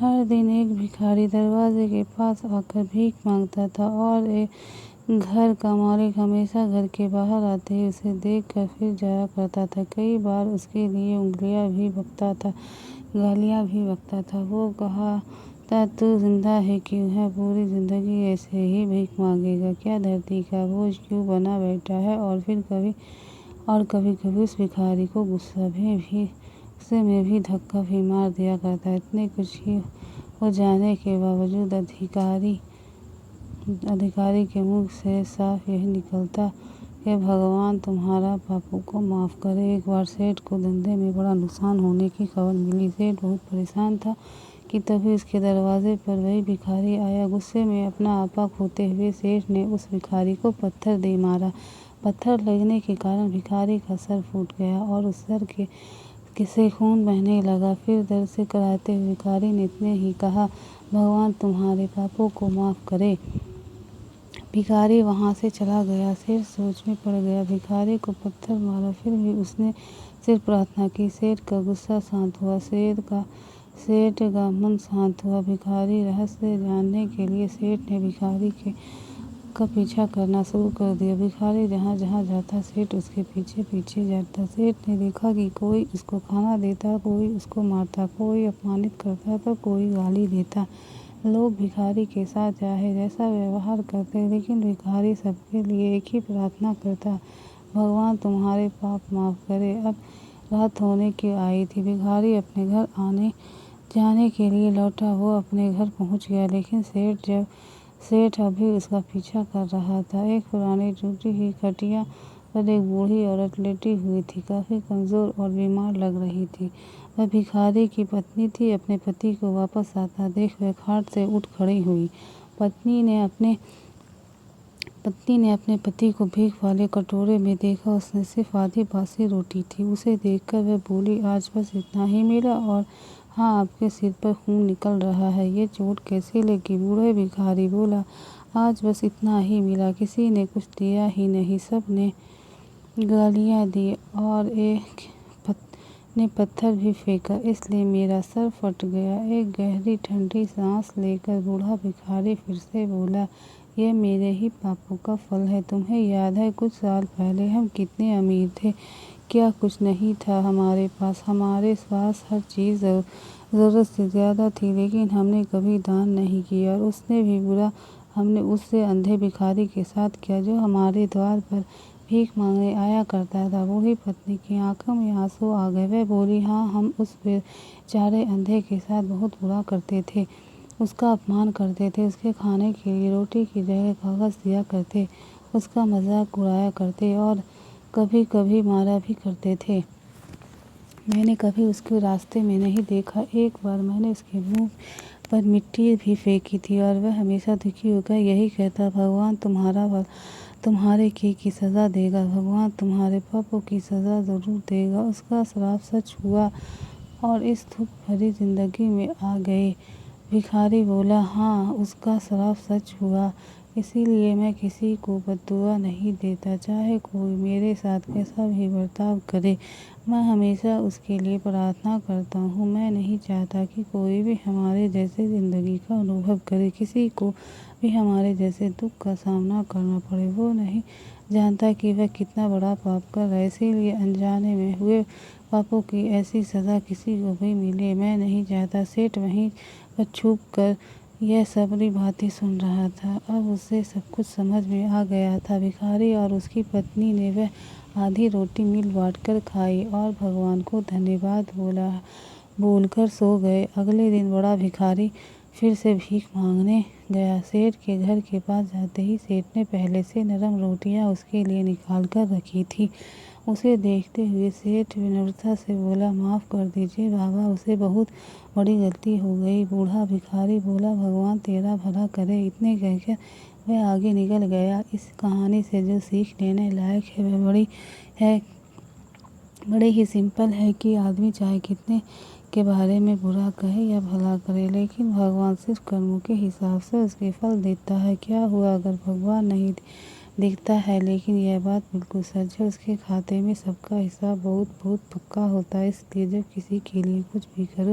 हर दिन एक भिखारी दरवाजे के पास आकर भीख मांगता था और एक घर का मालिक हमेशा घर के बाहर आते ही उसे देखकर फिर जाया करता था। कई बार उसके लिए गालियाँ भी बकता था। वो कहता, तू जिंदा है क्यों है? पूरी जिंदगी ऐसे ही भीख मांगेगा क्या? धरती का बोझ क्यों बना बैठा है? और कभी कभी उस भिखारी को गुस्से में भी धक्का भी मार दिया करता। इतने कुछ ही हो जाने के बावजूद अधिकारी के मुंह से साफ यही निकलता कि भगवान तुम्हारा पापों को माफ करे। एक बार सेठ को धंधे में बड़ा नुकसान होने की खबर मिली। सेठ बहुत परेशान था कि तभी उसके दरवाजे पर वही भिखारी आया। गुस्से में अपना आपा खोते हुए सेठ ने उस भिखारी को पत्थर दे मारा। पत्थर लगने के कारण भिखारी का सर फूट गया और उस सर से खून बहने लगा। फिर दर्द से कराहते हुए भिखारी ने इतने ही कहा, भगवान तुम्हारे पापों को माफ करे। भिखारी वहां से चला गया। सेठ सोच में पड़ गया। भिखारी को पत्थर मारा, फिर भी उसने सिर्फ प्रार्थना की। सेठ का गुस्सा शांत हुआ, सेठ का मन शांत हुआ। भिखारी रहस्य जानने के लिए सेठ ने भिखारी का पीछा करना शुरू कर दिया। भिखारी जहाँ जहाँ जाता सेठ उसके पीछे पीछे जाता। सेठ ने देखा कि कोई उसको खाना देता, कोई उसको मारता, कोई अपमानित करता तो कोई गाली देता। लोग भिखारी के साथ चाहे जैसा व्यवहार करते, लेकिन भिखारी सबके लिए एक ही प्रार्थना करता, भगवान तुम्हारे पाप माफ करे। अब रात होने की आई थी। भिखारी अपने घर आने जाने के लिए लौटा। वो अपने घर पहुंच गया, लेकिन सेठ अभी उसका पीछा कर रहा था। एक पुरानी टूटी हुई खटिया पर एक बूढ़ी औरत लेटी हुई थी, काफी कमजोर और बीमार लग रही थी। वह भिखारी की पत्नी थी। अपने पति को वापस आता देख वह खाट से उठ खड़ी हुई। पत्नी ने अपने पति को भीख वाले कटोरे में देखा। उसमें सिर्फ आधी बासी रोटी थी। उसे देखकर वह बोली, आज बस इतना ही मिला? और हाँ, आपके सिर पर खून निकल रहा है, ये चोट कैसे लगी? बूढ़े भिखारी बोला, आज बस इतना ही मिला, किसी ने कुछ दिया ही नहीं, सब ने गालियाँ दी और एक ने पत्थर भी फेंका, इसलिए मेरा सर फट गया। एक गहरी ठंडी सांस लेकर बूढ़ा भिखारी फिर से बोला, यह मेरे ही पापों का फल है। तुम्हें याद है कुछ साल पहले हम कितने अमीर थे? क्या कुछ नहीं था हमारे पास? हमारे पास हर चीज़ ज़रूरत से ज़्यादा थी, लेकिन हमने कभी दान नहीं किया। और उसने भी बुरा हमने उससे अंधे भिखारी के साथ किया जो हमारे द्वार पर भीख मांगने आया करता था। बूढ़ी पत्नी की आंखों में आंसू आ गए। वह बोली, हाँ, हम उस बेचारे अंधे के साथ बहुत बुरा करते थे, उसका अपमान करते थे, उसके खाने के लिए रोटी की जगह कागज दिया करते, उसका मजाक उड़ाया करते और कभी कभी मारा भी करते थे। मैंने कभी उसको रास्ते में नहीं देखा। एक बार मैंने उसके मुंह पर मिट्टी भी फेंकी थी और वह हमेशा दुखी होकर यही कहता, भगवान तुम्हारे की सज़ा देगा, भगवान तुम्हारे पापों की सज़ा ज़रूर देगा। उसका श्राप सच हुआ और इस दुख भरी जिंदगी में आ गए। भिखारी बोला, हाँ, उसका श्राप सच हुआ, इसीलिए मैं किसी को बद्दुआ नहीं देता, चाहे कोई मेरे साथ कैसा भी बर्ताव करे। मैं हमेशा उसके लिए प्रार्थना करता हूँ। मैं नहीं चाहता कि कोई भी हमारे जैसे ज़िंदगी का अनुभव करे, किसी को भी हमारे जैसे दुख का सामना करना पड़े। वो नहीं जानता कि वह कितना बड़ा पाप कर रहा है, इसीलिए अनजाने में हुए पापों की ऐसी सज़ा किसी को भी मिले, मैं नहीं चाहता। सेठ वहीं पर छुप कर यह सबरी बातें सुन रहा था। अब उसे सब कुछ समझ में आ गया था। भिखारी और उसकी पत्नी ने वह आधी रोटी मिल बांटकर खाई और भगवान को धन्यवाद बोलकर सो गए। अगले दिन बड़ा भिखारी फिर से भीख मांगने गया। सेठ के घर के पास जाते ही सेठ ने पहले से नरम रोटियां उसके लिए निकाल कर रखी थी। उसे देखते हुए सेठ विनम्रता से बोला, माफ़ कर दीजिए बाबा, उसे बहुत बड़ी गलती हो गई। बूढ़ा भिखारी बोला, भगवान तेरा भला करे। इतने कहकर वह आगे निकल गया। इस कहानी से जो सीख लेने लायक है वह बड़े ही सिंपल है कि आदमी चाहे कितने के बारे में बुरा कहे या भला करे, लेकिन भगवान सिर्फ कर्मों के हिसाब से उसके फल देता है। क्या हुआ अगर भगवान नहीं दिखता है, लेकिन यह बात बिल्कुल सच है, उसके खाते में सबका हिसाब बहुत बहुत पक्का होता है। इसलिए जब किसी के लिए कुछ भी करो